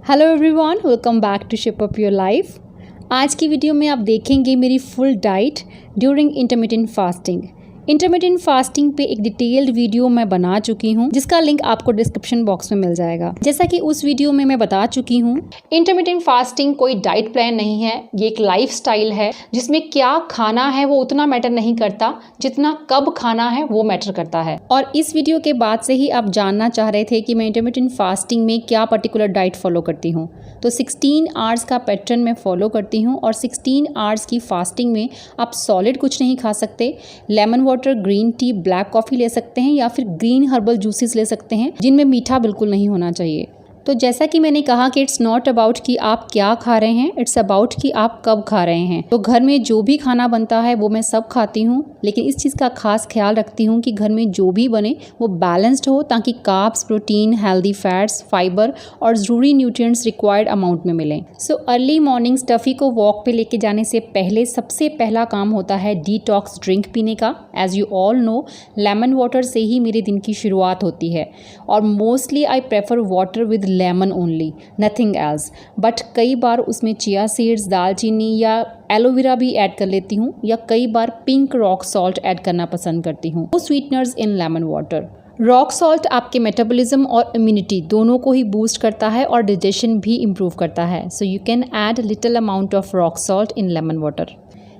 Hello everyone, welcome back to shape up your life. आज की video में आप देखेंगे मेरी full diet during intermittent fasting. Intermittent fasting पे एक डिटेल्ड वीडियो मैं बना चुकी हूँ, जिसका लिंक आपको डिस्क्रिप्शन बॉक्स में मिल जाएगा। जैसा कि उस वीडियो में मैं बता चुकी हूँ, इंटरमिटेंट फास्टिंग कोई डाइट प्लान नहीं है, ये एक लाइफ स्टाइल है जिसमें क्या खाना है वो उतना मैटर नहीं करता जितना कब खाना है वो मैटर करता है। और इस वीडियो के बाद से ही आप जानना चाह रहे थे कि मैं इंटरमिटेंट फास्टिंग में क्या पर्टिकुलर डाइट फॉलो करती हूँ। तो 16 आवर्स का पैटर्न मैं फॉलो करती हूँ और 16 आवर्स की फास्टिंग में आप सॉलिड कुछ नहीं खा सकते। Lemon water, green tea, black coffee ले सकते हैं या फिर ग्रीन हर्बल जूसेस ले सकते हैं जिनमें मीठा बिल्कुल नहीं होना चाहिए। तो जैसा कि मैंने कहा कि इट्स नॉट अबाउट कि आप क्या खा रहे हैं, इट्स अबाउट कि आप कब खा रहे हैं। तो घर में जो भी खाना बनता है वो मैं सब खाती हूँ, लेकिन इस चीज़ का खास ख्याल रखती हूँ कि घर में जो भी बने वो बैलेंस्ड हो, ताकि carbs, protein, healthy fats, fibre और ज़रूरी न्यूट्रिएंट्स रिक्वायर्ड अमाउंट में मिलें। सो अर्ली मॉर्निंग स्टफ़ी को वॉक पे लेके जाने से पहले सबसे पहला काम होता है डिटॉक्स ड्रिंक पीने का। As you all know, lemon water से ही मेरे दिन की शुरुआत होती है और mostly I prefer water with lemon only, nothing else. But कई बार उसमें चिया सीड्स, दालचीनी या एलोवेरा भी ऐड कर लेती हूँ, या कई बार पिंक रॉक सॉल्ट ऐड करना पसंद करती हूँ। तो स्वीटनर्स इन लेमन वाटर। रॉक सॉल्ट आपके मेटाबॉलिज्म और इम्यूनिटी दोनों को ही बूस्ट करता है और डाइजेशन भी इम्प्रूव करता है। So you can add little amount of rock salt in lemon water.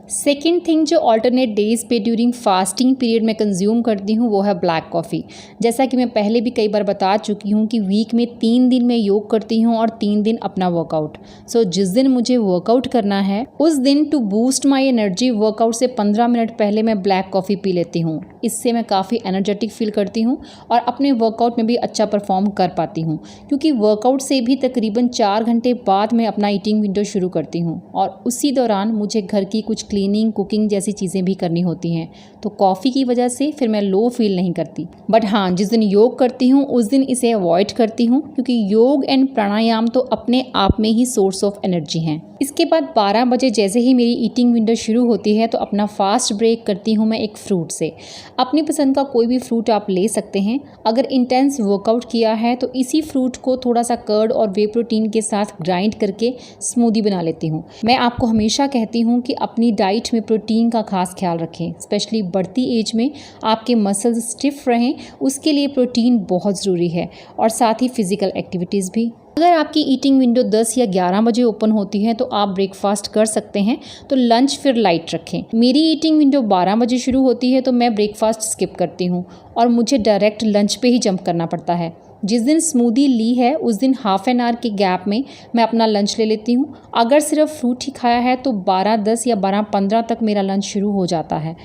Second thing जो ऑल्टरनेट डेज पे ड्यूरिंग फास्टिंग पीरियड में कंज्यूम करती हूँ वो है ब्लैक कॉफ़ी। जैसा कि मैं पहले भी कई बार बता चुकी हूँ कि वीक में 3 दिन मैं योग करती हूँ और 3 दिन अपना वर्कआउट। सो जिस दिन मुझे वर्कआउट करना है उस दिन to boost my energy, workout से 15 मिनट पहले मैं ब्लैक कॉफ़ी पी लेती हूँ। इससे मैं काफ़ी एनर्जेटिक फील करती हूँ और अपने वर्कआउट में भी अच्छा परफॉर्म कर पाती हूँ, क्योंकि वर्कआउट से भी तकरीबन 4 घंटे बाद मैं अपना ईटिंग विंडो शुरू करती हूँ और उसी दौरान मुझे घर की कुछ क्लीनिंग, कुकिंग जैसी चीज़ें भी करनी होती हैं। तो कॉफ़ी की वजह से फिर मैं लो फील नहीं करती। बट हाँ, जिस दिन योग करती हूँ उस दिन इसे अवॉइड करती हूँ, क्योंकि योग एंड प्राणायाम तो अपने आप में ही सोर्स ऑफ एनर्जी हैं। इसके बाद 12 बजे जैसे ही मेरी ईटिंग विंडो शुरू होती है तो अपना फास्ट ब्रेक करती हूँ मैं एक फ्रूट से। अपनी पसंद का कोई भी फ्रूट आप ले सकते हैं। अगर इंटेंस वर्कआउट किया है तो इसी फ्रूट को थोड़ा सा कर्ड और वे प्रोटीन के साथ ग्राइंड करके स्मूदी बना लेती हूँ। मैं आपको हमेशा कहती हूँ कि अपनी डाइट में प्रोटीन का खास ख्याल रखें, स्पेशली बढ़ती एज में आपके मसल्स स्टिफ रहें, उसके लिए प्रोटीन बहुत ज़रूरी है, और साथ ही फिजिकल एक्टिविटीज़ भी। अगर आपकी ईटिंग विंडो 10 या 11 बजे ओपन होती है तो आप ब्रेकफास्ट कर सकते हैं, तो लंच फिर लाइट रखें। मेरी ईटिंग विंडो 12 बजे शुरू होती है तो मैं ब्रेकफास्ट स्किप करती हूँ और मुझे डायरेक्ट लंच पे ही जंप करना पड़ता है। जिस दिन स्मूदी ली है उस दिन हाफ एन आवर के गैप में मैं अपना लंच ले लेती हूँ। अगर सिर्फ फ्रूट ही खाया है तो 12:10 या 12:15 तक मेरा लंच शुरू हो जाता है।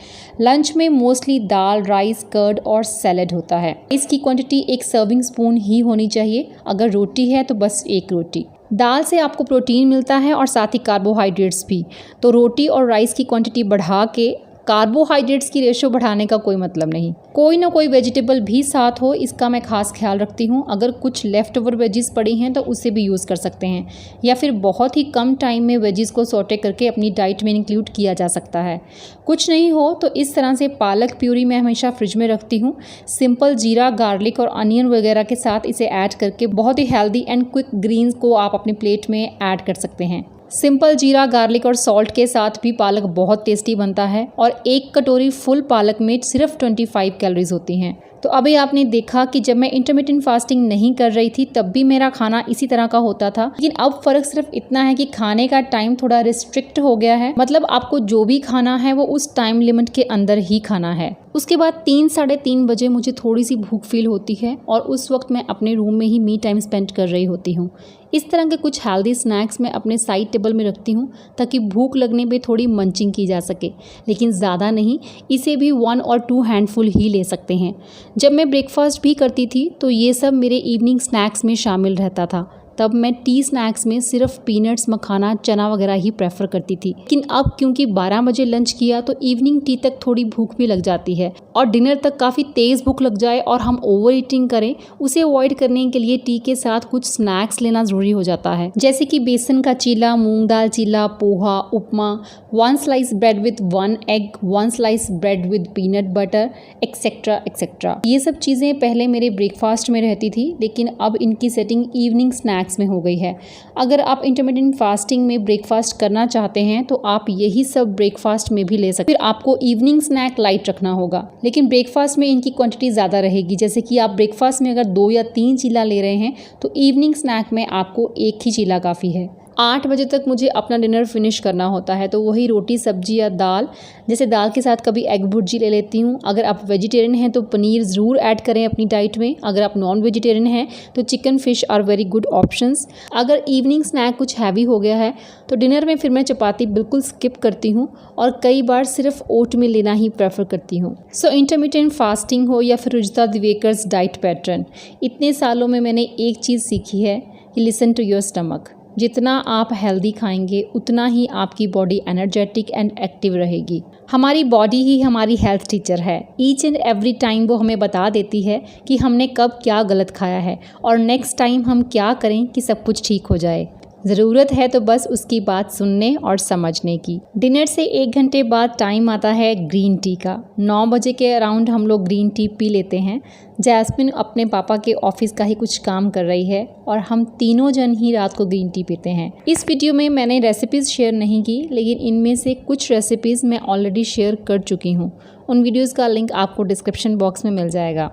लंच में मोस्टली दाल, राइस, कर्ड और सैलेड होता है। इसकी क्वांटिटी एक सर्विंग स्पून ही होनी चाहिए। अगर रोटी है तो बस एक रोटी। दाल से आपको प्रोटीन मिलता है और साथ ही कार्बोहाइड्रेट्स भी, तो रोटी और राइस की क्वांटिटी बढ़ा के कार्बोहाइड्रेट्स की रेशो बढ़ाने का कोई मतलब नहीं। कोई ना कोई वेजिटेबल भी साथ हो, इसका मैं खास ख्याल रखती हूँ। अगर कुछ लेफ्ट ओवर वेजिस पड़ी हैं तो उससे भी यूज़ कर सकते हैं, या फिर बहुत ही कम टाइम में वेजिस को सौटे करके अपनी डाइट में इंक्लूड किया जा सकता है। कुछ नहीं हो तो इस तरह से पालक प्यूरी मैं हमेशा फ्रिज में रखती हूँ। सिंपल जीरा, गार्लिक और अनियन वगैरह के साथ इसे ऐड करके बहुत ही हेल्दी एंड क्विक ग्रीन्स को आप अपनी प्लेट में ऐड कर सकते हैं। सिंपल जीरा, गार्लिक और सॉल्ट के साथ भी पालक बहुत टेस्टी बनता है और एक कटोरी फुल पालक में सिर्फ 25 कैलोरीज होती हैं। तो अभी आपने देखा कि जब मैं इंटरमिटेंट फास्टिंग नहीं कर रही थी तब भी मेरा खाना इसी तरह का होता था, लेकिन अब फ़र्क सिर्फ इतना है कि खाने का टाइम थोड़ा रिस्ट्रिक्ट हो गया है। मतलब आपको जो भी खाना है वो उस टाइम लिमिट के अंदर ही खाना है। उसके बाद 3 साढ़े 3 बजे मुझे थोड़ी सी भूख फील होती है और उस वक्त मैं अपने रूम में ही मी टाइम स्पेंड कर रही होती हूँ। इस तरह के कुछ हेल्दी स्नैक्स मैं अपने साइड टेबल में रखती हूँ ताकि भूख लगने पे थोड़ी मंचिंग की जा सके, लेकिन ज़्यादा नहीं। इसे भी 1 और 2 हैंडफुल ही ले सकते हैं। जब मैं ब्रेकफास्ट भी करती थी तो ये सब मेरे इवनिंग स्नैक्स में शामिल रहता था। तब मैं टी स्नैक्स में सिर्फ पीनट्स, मखाना, चना वगैरह ही प्रेफर करती थी। लेकिन अब क्योंकि 12 बजे लंच किया तो इवनिंग टी तक थोड़ी भूख भी लग जाती है, और डिनर तक काफ़ी तेज़ भूख लग जाए और हम ओवर ईटिंग करें, उसे अवॉइड करने के लिए टी के साथ कुछ स्नैक्स लेना ज़रूरी हो जाता है, जैसे कि बेसन का चीला, मूंग दाल चीला, पोहा, उपमा, 1 slice bread with 1 egg, 1 slice bread with peanut butter, etcetera etcetera. ये सब चीज़ें पहले मेरे ब्रेकफास्ट में रहती थी, लेकिन अब इनकी सेटिंग इवनिंग स्नैक्स स्नैक्स में हो गई है। अगर आप इंटरमिटेंट फास्टिंग में ब्रेकफास्ट करना चाहते हैं तो आप यही सब ब्रेकफास्ट में भी ले सकते हैं। फिर आपको इवनिंग स्नैक लाइट रखना होगा, लेकिन ब्रेकफास्ट में इनकी क्वांटिटी ज़्यादा रहेगी। जैसे कि आप ब्रेकफास्ट में अगर 2 या 3 चीला ले रहे हैं तो इवनिंग स्नैक में आपको 1 ही चीला काफ़ी है। 8 बजे तक मुझे अपना डिनर फिनिश करना होता है, तो वही रोटी सब्जी या दाल, जैसे दाल के साथ कभी एग भुर्जी ले लेती हूँ। अगर आप वेजिटेरियन हैं तो पनीर ज़रूर ऐड करें अपनी डाइट में। अगर आप नॉन वेजिटेरियन हैं तो chicken fish are very good options. अगर इवनिंग स्नैक कुछ हैवी हो गया है तो डिनर में फिर मैं चपाती बिल्कुल स्किप करती हूँ और कई बार सिर्फ ओट मील लेना ही प्रेफर करती हूँ। सो इंटरमिटेंट फास्टिंग हो या फिर रुजुता दिवेकर्स डाइट पैटर्न, इतने सालों में मैंने एक चीज़ सीखी है कि लिसन टू योर स्टमक। जितना आप हेल्दी खाएंगे उतना ही आपकी बॉडी एनर्जेटिक एंड एक्टिव रहेगी। हमारी बॉडी ही हमारी हेल्थ टीचर है। ईच एंड एवरी टाइम वो हमें बता देती है कि हमने कब क्या गलत खाया है और नेक्स्ट टाइम हम क्या करें कि सब कुछ ठीक हो जाए। ज़रूरत है तो बस उसकी बात सुनने और समझने की। डिनर से 1 घंटे बाद टाइम आता है ग्रीन टी का। 9 बजे के अराउंड हम लोग ग्रीन टी पी लेते हैं। जैस्मिन अपने पापा के ऑफिस का ही कुछ काम कर रही है और हम तीनों जन ही रात को ग्रीन टी पीते हैं। इस वीडियो में मैंने रेसिपीज़ शेयर नहीं की, लेकिन इनमें से कुछ रेसिपीज़ मैं ऑलरेडी शेयर कर चुकी हूँ। उन वीडियोज़ का लिंक आपको डिस्क्रिप्शन बॉक्स में मिल जाएगा।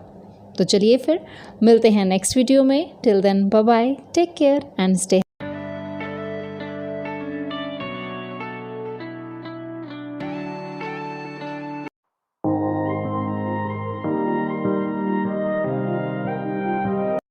तो चलिए फिर मिलते हैं नेक्स्ट वीडियो में। Till then bye bye, take care and stay